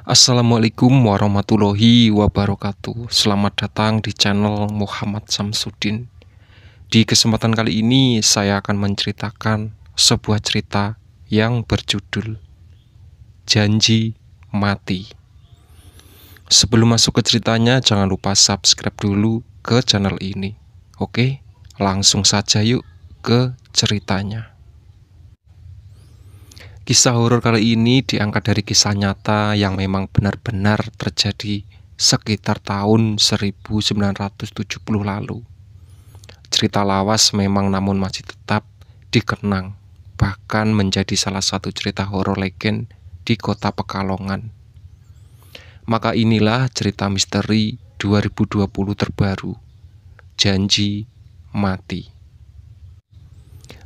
Assalamualaikum warahmatullahi wabarakatuh. Selamat datang di channel Muhammad Samsudin. Di kesempatan kali ini saya akan menceritakan sebuah cerita yang berjudul Janji Mati. Sebelum masuk ke ceritanya, jangan lupa subscribe dulu ke channel ini. Oke, langsung saja yuk ke ceritanya. Kisah horor kali ini diangkat dari kisah nyata yang memang benar-benar terjadi sekitar tahun 1970 lalu. Cerita lawas memang namun masih tetap dikenang, bahkan menjadi salah satu cerita horor legend di kota Pekalongan. Maka inilah cerita misteri 2020 terbaru, Janji Mati.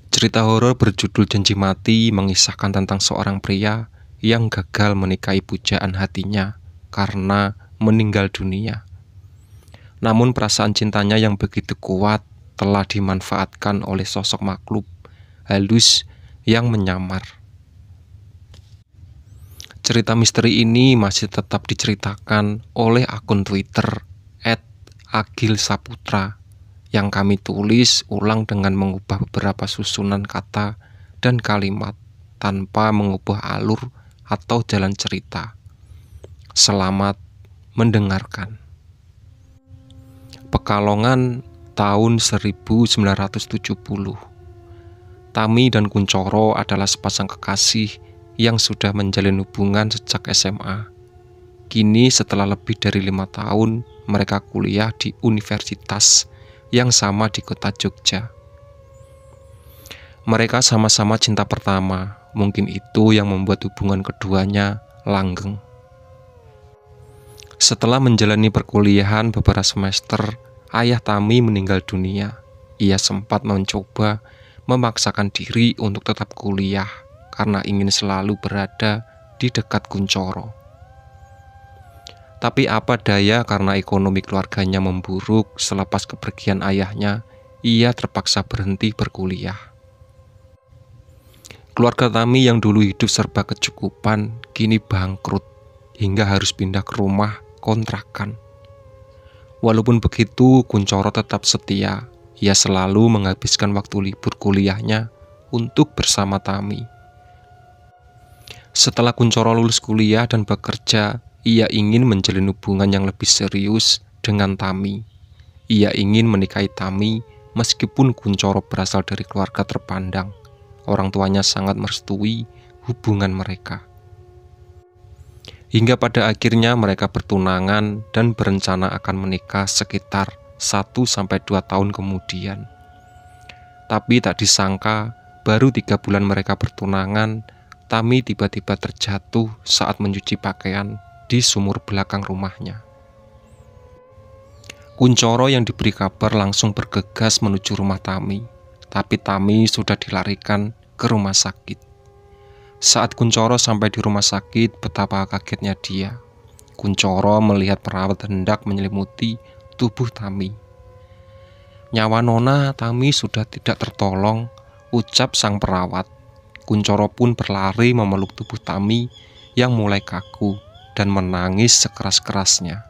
Cerita horor berjudul Janji Mati mengisahkan tentang seorang pria yang gagal menikahi pujaan hatinya karena meninggal dunia. Namun perasaan cintanya yang begitu kuat telah dimanfaatkan oleh sosok makhluk halus yang menyamar. Cerita misteri ini masih tetap diceritakan oleh akun Twitter @agilsaputra yang kami tulis ulang dengan mengubah beberapa susunan kata dan kalimat tanpa mengubah alur atau jalan cerita. Selamat mendengarkan. Pekalongan tahun 1970. Tami dan Kuncoro adalah sepasang kekasih yang sudah menjalin hubungan sejak SMA. Kini setelah lebih dari 5 tahun mereka kuliah di universitas yang sama di kota Jogja. Mereka sama-sama cinta pertama, mungkin itu yang membuat hubungan keduanya langgeng. Setelah menjalani perkuliahan beberapa semester, ayah Tami meninggal dunia. Ia sempat mencoba memaksakan diri untuk tetap kuliah karena ingin selalu berada di dekat Kuncoro. Tapi apa daya, karena ekonomi keluarganya memburuk selepas kepergian ayahnya, ia terpaksa berhenti berkuliah. Keluarga Tami yang dulu hidup serba kecukupan, kini bangkrut hingga harus pindah ke rumah kontrakan. Walaupun begitu, Kuncoro tetap setia. Ia selalu menghabiskan waktu libur kuliahnya untuk bersama Tami. Setelah Kuncoro lulus kuliah dan bekerja, ia ingin menjalin hubungan yang lebih serius dengan Tami. Ia ingin menikahi Tami meskipun Kuncoro berasal dari keluarga terpandang. Orang tuanya sangat merestui hubungan mereka. Hingga pada akhirnya mereka bertunangan dan berencana akan menikah sekitar 1-2 tahun kemudian. Tapi tak disangka, baru 3 bulan mereka bertunangan, Tami tiba-tiba terjatuh saat mencuci pakaian di sumur belakang rumahnya. Kuncoro yang diberi kabar langsung bergegas menuju rumah Tami, tapi Tami sudah dilarikan ke rumah sakit. Saat Kuncoro sampai di rumah sakit, betapa kagetnya dia. Kuncoro melihat perawat hendak menyelimuti tubuh Tami. "Nyawa Nona Tami sudah tidak tertolong," ucap sang perawat. Kuncoro pun berlari memeluk tubuh Tami yang mulai kaku dan menangis sekeras-kerasnya.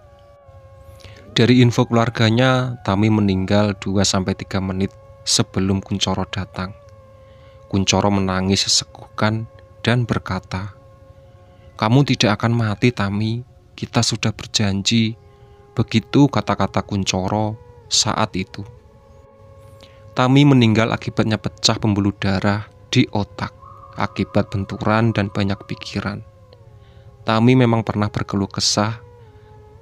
Dari info keluarganya, Tami meninggal 2-3 menit sebelum Kuncoro datang. Kuncoro menangis sesekukan dan berkata, "Kamu tidak akan mati, Tami. Kita sudah berjanji." Begitu kata-kata Kuncoro saat itu. Tami meninggal akibatnya pecah pembuluh darah di otak akibat benturan dan banyak pikiran. Tami memang pernah berkeluh kesah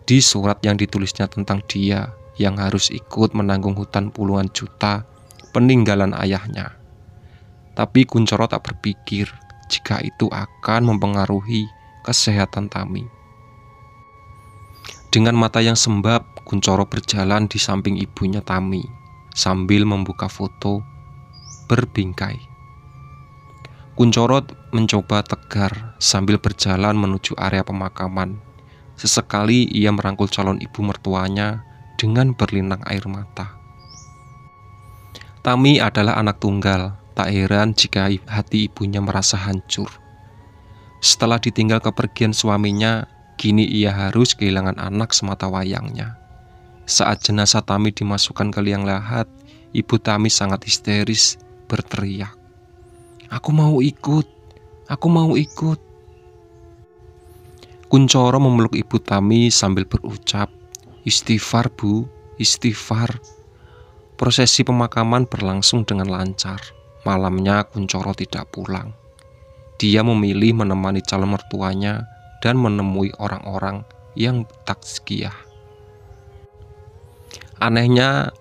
di surat yang ditulisnya tentang dia yang harus ikut menanggung hutang puluhan juta peninggalan ayahnya. Tapi Kuncoro tak berpikir jika itu akan mempengaruhi kesehatan Tami. Dengan mata yang sembab, Kuncoro berjalan di samping ibunya Tami sambil membuka foto berbingkai. Kuncoro mencoba tegar sambil berjalan menuju area pemakaman. Sesekali ia merangkul calon ibu mertuanya dengan berlinang air mata. Tami adalah anak tunggal, tak heran jika hati ibunya merasa hancur. Setelah ditinggal kepergian suaminya, Kini ia harus kehilangan anak semata wayangnya. Saat jenazah Tami dimasukkan ke liang lahat, ibu Tami sangat histeris berteriak, "Aku mau ikut, aku mau ikut." Kuncoro memeluk ibu Tami sambil berucap, "Istighfar bu, istighfar." Prosesi pemakaman berlangsung dengan lancar. Malamnya Kuncoro tidak pulang. Dia memilih menemani calon mertuanya dan menemui orang-orang yang tazkiyah. Anehnya,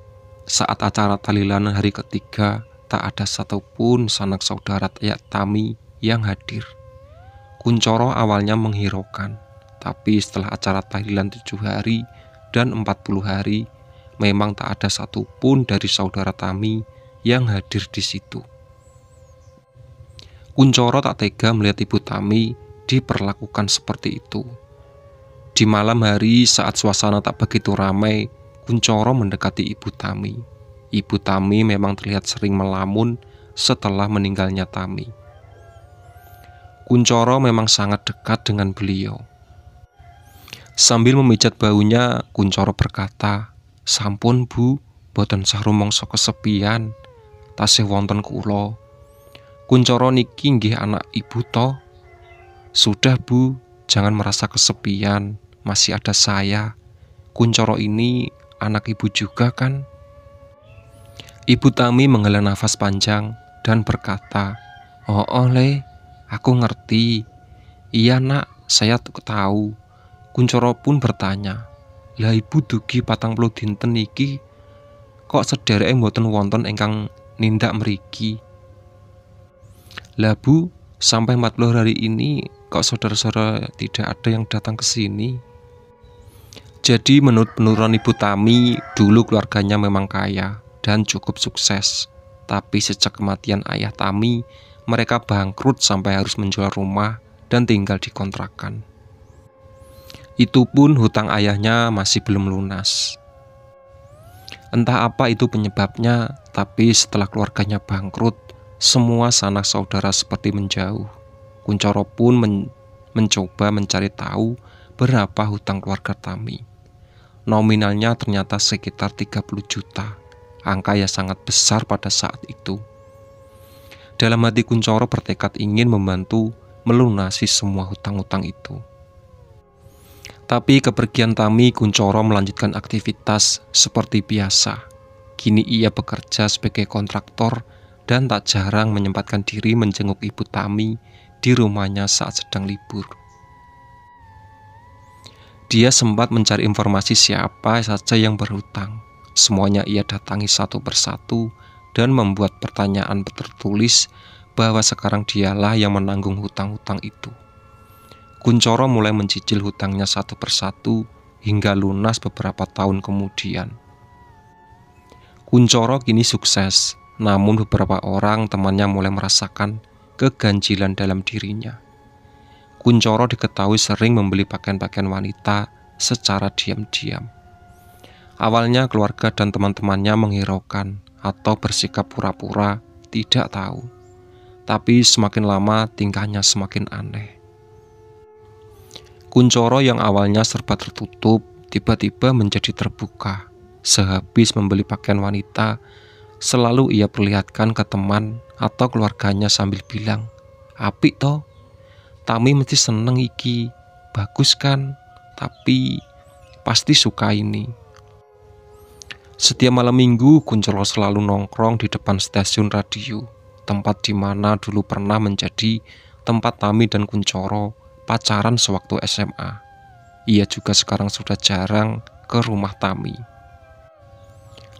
saat acara tahlilan hari ketiga, tak ada satupun sanak saudara Tami yang hadir. Kuncoro awalnya menghiraukan, tapi setelah acara tahlilan 7 hari dan 40 hari, memang tak ada satupun dari saudara Tami yang hadir di situ. Kuncoro tak tega melihat ibu Tami diperlakukan seperti itu. Di malam hari saat suasana tak begitu ramai, Kuncoro mendekati ibu Tami. Ibu Tami memang terlihat sering melamun setelah meninggalnya Tami. Kuncoro memang sangat dekat dengan beliau. Sambil memijat baunya, Kuncoro berkata, "Sampun bu, boten saru mangsa kesepian, tasih wonten kula. Kuncoro niki nggih anak ibu to. Sudah bu, jangan merasa kesepian, masih ada saya. Kuncoro ini anak ibu juga kan?" Ibu Tami menghela nafas panjang dan berkata, "Oh le, aku ngerti. Iya nak, saya tahu." Kuncoro pun bertanya, "Lah ibu dugi 40 dinten niki kok sedereke mboten wonten ingkang nindak mriki?" "Lah bu, sampai 40 hari ini kok saudara-saudara tidak ada yang datang ke sini." Jadi menurut penurunan ibu Tami, dulu keluarganya memang kaya dan cukup sukses. Tapi sejak kematian ayah Tami, mereka bangkrut sampai harus menjual rumah dan tinggal di kontrakan. Itu pun hutang ayahnya masih belum lunas. Entah apa itu penyebabnya, tapi setelah keluarganya bangkrut, semua sanak saudara seperti menjauh. Kuncoro pun mencoba mencari tahu berapa hutang keluarga Tami. Nominalnya ternyata sekitar 30 juta, angka yang sangat besar pada saat itu. Dalam hati Kuncoro bertekad ingin membantu melunasi semua hutang-hutang itu. Tapi kepergian Tami, Kuncoro melanjutkan aktivitas seperti biasa. Kini ia bekerja sebagai kontraktor dan tak jarang menyempatkan diri menjenguk ibu Tami di rumahnya saat sedang libur. Dia sempat mencari informasi siapa saja yang berhutang. Semuanya ia datangi satu persatu dan membuat pertanyaan tertulis bahwa sekarang dialah yang menanggung hutang-hutang itu. Kuncoro mulai mencicil hutangnya satu persatu hingga lunas beberapa tahun kemudian. Kuncoro kini sukses, namun beberapa orang temannya mulai merasakan keganjilan dalam dirinya. Kuncoro diketahui sering membeli pakaian-pakaian wanita secara diam-diam. Awalnya keluarga dan teman-temannya menghiraukan atau bersikap pura-pura tidak tahu. Tapi semakin lama tingkahnya semakin aneh. Kuncoro yang awalnya serba tertutup tiba-tiba menjadi terbuka. Sehabis membeli pakaian wanita, selalu ia perlihatkan ke teman atau keluarganya sambil bilang, "Apik toh, Tami mesti seneng iki, bagus kan, tapi pasti suka ini." Setiap malam minggu, Kuncoro selalu nongkrong di depan stasiun radio, tempat di mana dulu pernah menjadi tempat Tami dan Kuncoro pacaran sewaktu SMA. Ia juga sekarang sudah jarang ke rumah Tami.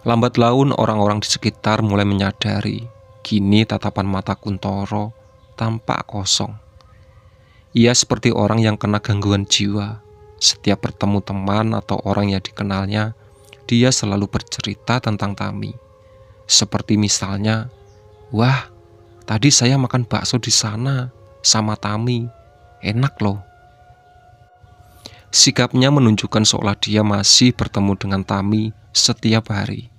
Lambat laun orang-orang di sekitar mulai menyadari, kini tatapan mata Kuncoro tampak kosong. Ia seperti orang yang kena gangguan jiwa. Setiap bertemu teman atau orang yang dikenalnya, dia selalu bercerita tentang Tami. Seperti misalnya, "Wah, tadi saya makan bakso di sana sama Tami. Enak loh." Sikapnya menunjukkan seolah dia masih bertemu dengan Tami setiap hari.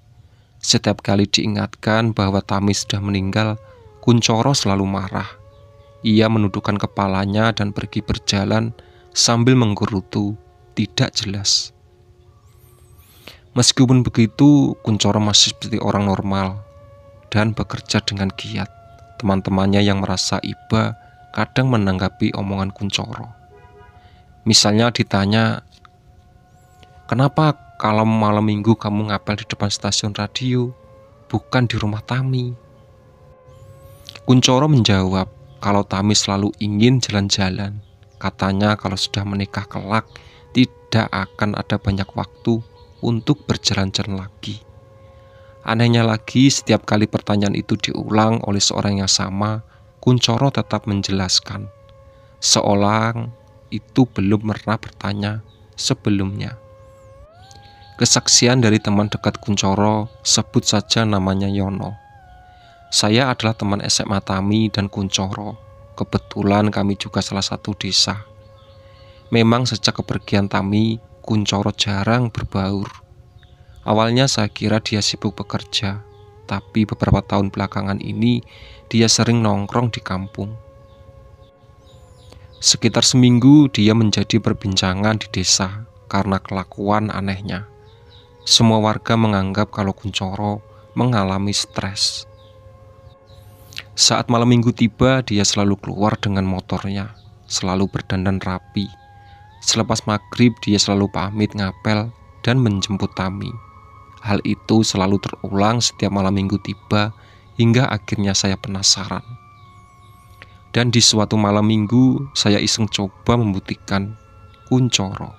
Setiap kali diingatkan bahwa Tami sudah meninggal, Kuncoro selalu marah. Ia menundukkan kepalanya dan pergi berjalan sambil menggerutu tidak jelas. Meskipun begitu, Kuncoro masih seperti orang normal dan bekerja dengan giat. Teman-temannya yang merasa iba kadang menanggapi omongan Kuncoro. Misalnya ditanya, "Kenapa kalau malam minggu kamu ngapel di depan stasiun radio, bukan di rumah Tami?" Kuncoro menjawab kalau Tami selalu ingin jalan-jalan. Katanya kalau sudah menikah kelak, tidak akan ada banyak waktu untuk berjalan-jalan lagi. Anehnya lagi, setiap kali pertanyaan itu diulang oleh seorang yang sama, Kuncoro tetap menjelaskan, seolah itu belum pernah bertanya sebelumnya. Kesaksian dari teman dekat Kuncoro, sebut saja namanya Yono. Saya adalah teman SMA Tami dan Kuncoro. Kebetulan kami juga salah satu desa. Memang sejak kepergian Tami, Kuncoro jarang berbaur. Awalnya saya kira dia sibuk bekerja, tapi beberapa tahun belakangan ini dia sering nongkrong di kampung. Sekitar seminggu dia menjadi perbincangan di desa karena kelakuan anehnya. Semua warga menganggap kalau Kuncoro mengalami stres. Saat malam minggu tiba, dia selalu keluar dengan motornya, selalu berdandan rapi. Selepas maghrib, dia selalu pamit ngapel dan menjemput Tami. Hal itu selalu terulang setiap malam minggu tiba, hingga akhirnya saya penasaran. Dan di suatu malam minggu, saya iseng coba membuktikan Kuncoro.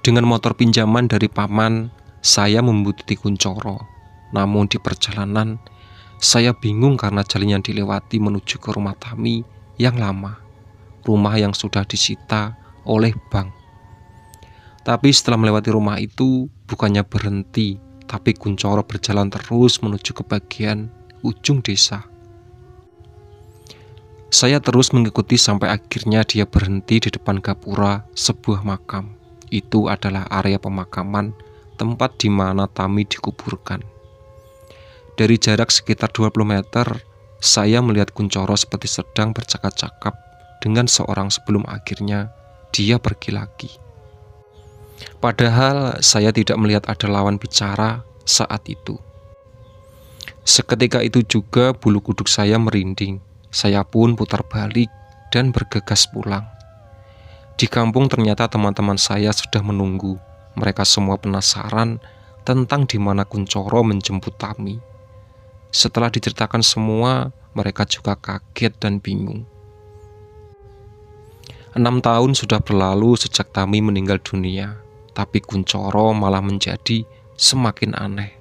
Dengan motor pinjaman dari paman, saya membutiti Kuncoro. Namun di perjalanan, saya bingung karena jalan yang dilewati menuju ke rumah Tami yang lama, rumah yang sudah disita oleh bank. Tapi setelah melewati rumah itu, bukannya berhenti, tapi Kuncoro berjalan terus menuju ke bagian ujung desa. Saya terus mengikuti sampai akhirnya dia berhenti di depan gapura sebuah makam. Itu adalah area pemakaman, tempat di mana Tami dikuburkan. Dari jarak sekitar 20 meter, saya melihat Kuncoro seperti sedang bercakap-cakap dengan seorang sebelum akhirnya dia pergi lagi. Padahal saya tidak melihat ada lawan bicara saat itu. Seketika itu juga bulu kuduk saya merinding. Saya pun putar balik dan bergegas pulang. Di kampung ternyata teman-teman saya sudah menunggu. Mereka semua penasaran tentang di mana Kuncoro menjemput Tami. Setelah diceritakan semua, mereka juga kaget dan bingung. 6 tahun sudah berlalu sejak Tami meninggal dunia, tapi Kuncoro malah menjadi semakin aneh.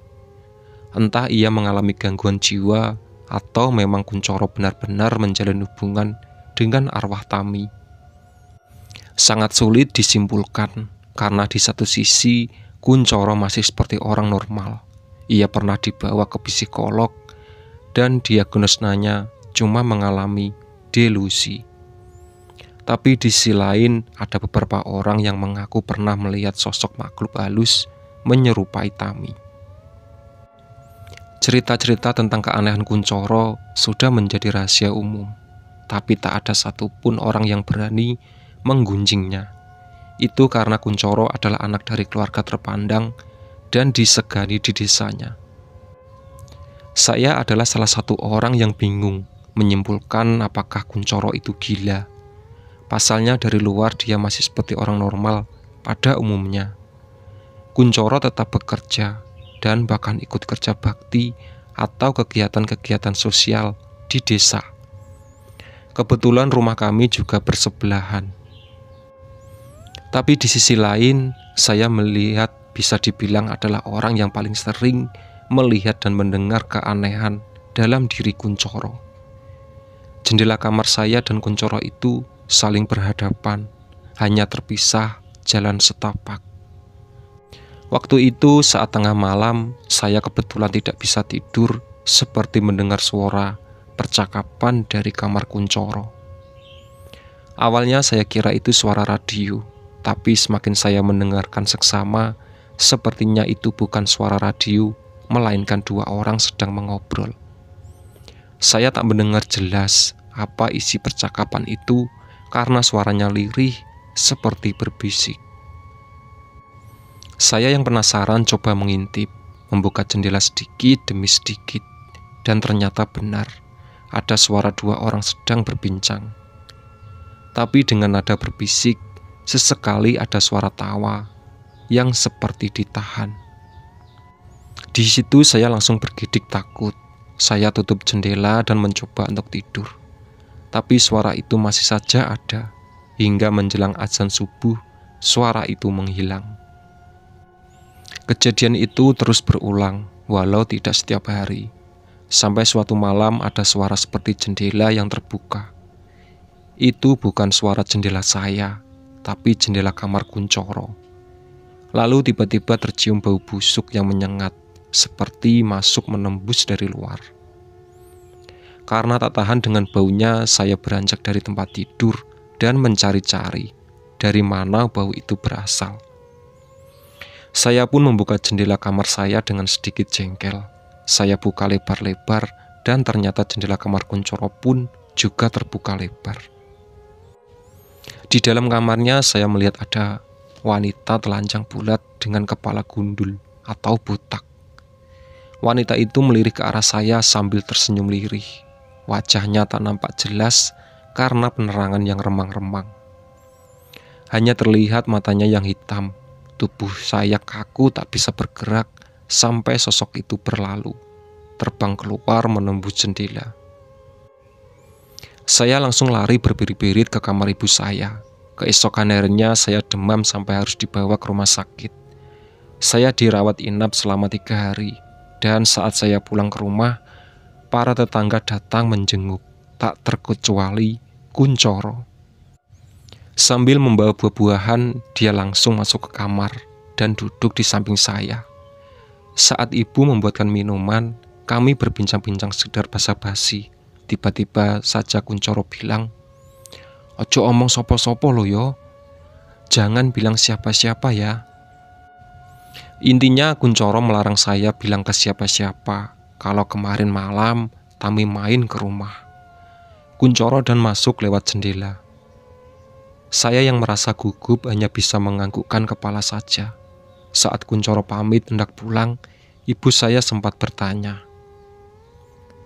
Entah ia mengalami gangguan jiwa atau memang Kuncoro benar-benar menjalin hubungan dengan arwah Tami. Sangat sulit disimpulkan, karena di satu sisi Kuncoro masih seperti orang normal. Ia pernah dibawa ke psikolog dan diagnosanya cuma mengalami delusi. Tapi di sisi lain ada beberapa orang yang mengaku pernah melihat sosok makhluk halus menyerupai Tami. Cerita-cerita tentang keanehan Kuncoro sudah menjadi rahasia umum, tapi tak ada satupun orang yang berani menggunjingnya. Itu karena Kuncoro adalah anak dari keluarga terpandang dan disegani di desanya. Saya adalah salah satu orang yang bingung menyimpulkan apakah Kuncoro itu gila. Pasalnya dari luar dia masih seperti orang normal pada umumnya. Kuncoro tetap bekerja dan bahkan ikut kerja bakti atau kegiatan-kegiatan sosial di desa. Kebetulan rumah kami juga bersebelahan. Tapi di sisi lain, saya melihat bisa dibilang adalah orang yang paling sering melihat dan mendengar keanehan dalam diri Kuncoro. Jendela kamar saya dan Kuncoro itu saling berhadapan, hanya terpisah jalan setapak. Waktu itu saat tengah malam, saya kebetulan tidak bisa tidur seperti mendengar suara percakapan dari kamar Kuncoro. Awalnya saya kira itu suara radio, tapi semakin saya mendengarkan seksama, sepertinya itu bukan suara radio, melainkan dua orang sedang mengobrol. Saya tak mendengar jelas apa isi percakapan itu karena suaranya lirih seperti berbisik. Saya yang penasaran coba mengintip, membuka jendela sedikit demi sedikit, dan ternyata benar, ada suara dua orang sedang berbincang. Tapi dengan nada berbisik, sesekali ada suara tawa yang seperti ditahan. Di situ saya langsung bergidik takut. Saya tutup jendela dan mencoba untuk tidur. Tapi suara itu masih saja ada. Hingga menjelang azan subuh, suara itu menghilang. Kejadian itu terus berulang, walau tidak setiap hari. Sampai suatu malam ada suara seperti jendela yang terbuka. Itu bukan suara jendela saya, tapi jendela kamar Kuncoro. Lalu tiba-tiba tercium bau busuk yang menyengat, seperti masuk menembus dari luar. Karena tak tahan dengan baunya, saya beranjak dari tempat tidur dan mencari-cari dari mana bau itu berasal. Saya pun membuka jendela kamar saya dengan sedikit jengkel. Saya buka lebar-lebar dan ternyata jendela kamar Kuncoro pun juga terbuka lebar. Di dalam kamarnya saya melihat ada wanita telanjang bulat dengan kepala gundul atau botak. Wanita itu melirik ke arah saya sambil tersenyum lirih. Wajahnya tak nampak jelas karena penerangan yang remang-remang. Hanya terlihat matanya yang hitam. Tubuh saya kaku tak bisa bergerak sampai sosok itu berlalu, terbang keluar menembus jendela. Saya langsung lari berbirit-birit ke kamar ibu saya. Keesokan harinya saya demam sampai harus dibawa ke rumah sakit. Saya dirawat inap selama 3 hari. Dan saat saya pulang ke rumah, para tetangga datang menjenguk, tak terkecuali Kuncoro. Sambil membawa buah-buahan, dia langsung masuk ke kamar dan duduk di samping saya. Saat ibu membuatkan minuman, kami berbincang-bincang sekedar basa-basi. Tiba-tiba saja Kuncoro bilang, "Ojo omong sopo-sopo lo yo, jangan bilang siapa-siapa ya." Intinya Kuncoro melarang saya bilang ke siapa-siapa kalau kemarin malam Tami main ke rumah. Kuncoro dan masuk lewat jendela. Saya yang merasa gugup hanya bisa menganggukkan kepala saja. Saat Kuncoro pamit hendak pulang, ibu saya sempat bertanya,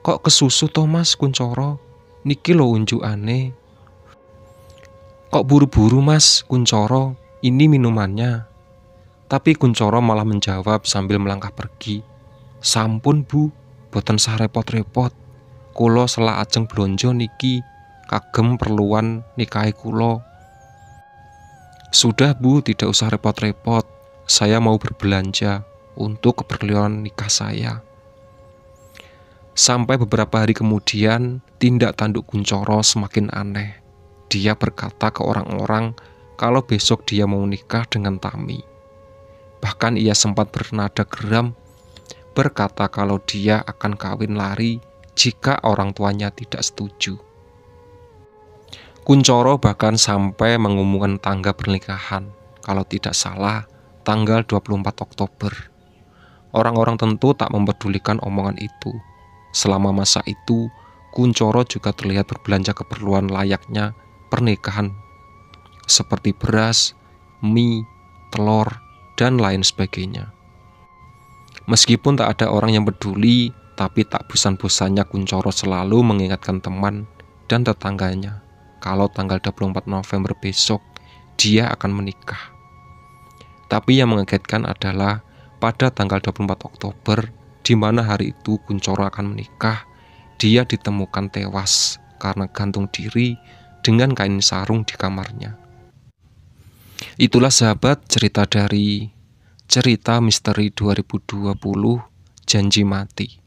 "Kok kesusu toh mas Kuncoro? Niki lo unjukane." "Kok buru-buru mas Kuncoro? Ini minumannya." Tapi Kuncoro malah menjawab sambil melangkah pergi, "Sampun bu, boten sah repot-repot. Kulo selak ajeng blonjo niki, kagem perluan nikahi kulo." "Sudah bu, tidak usah repot-repot. Saya mau berbelanja untuk keperluan nikah saya." Sampai beberapa hari kemudian, tindak tanduk Kuncoro semakin aneh. Dia berkata ke orang-orang kalau besok dia mau nikah dengan Tami. Bahkan ia sempat bernada geram, berkata kalau dia akan kawin lari jika orang tuanya tidak setuju. Kuncoro bahkan sampai mengumumkan tanggal pernikahan, kalau tidak salah tanggal 24 Oktober. Orang-orang tentu tak mempedulikan omongan itu. Selama masa itu, Kuncoro juga terlihat berbelanja keperluan layaknya pernikahan, seperti beras, mie, telur, dan lain sebagainya. Meskipun tak ada orang yang peduli, tapi tak bosan-bosannya Kuncoro selalu mengingatkan teman dan tetangganya kalau tanggal 24 November besok dia akan menikah. Tapi yang mengagetkan adalah pada tanggal 24 Oktober, di mana hari itu Kuncoro akan menikah, dia ditemukan tewas karena gantung diri dengan kain sarung di kamarnya. Itulah sahabat cerita dari Cerita Misteri 2020 Janji Mati.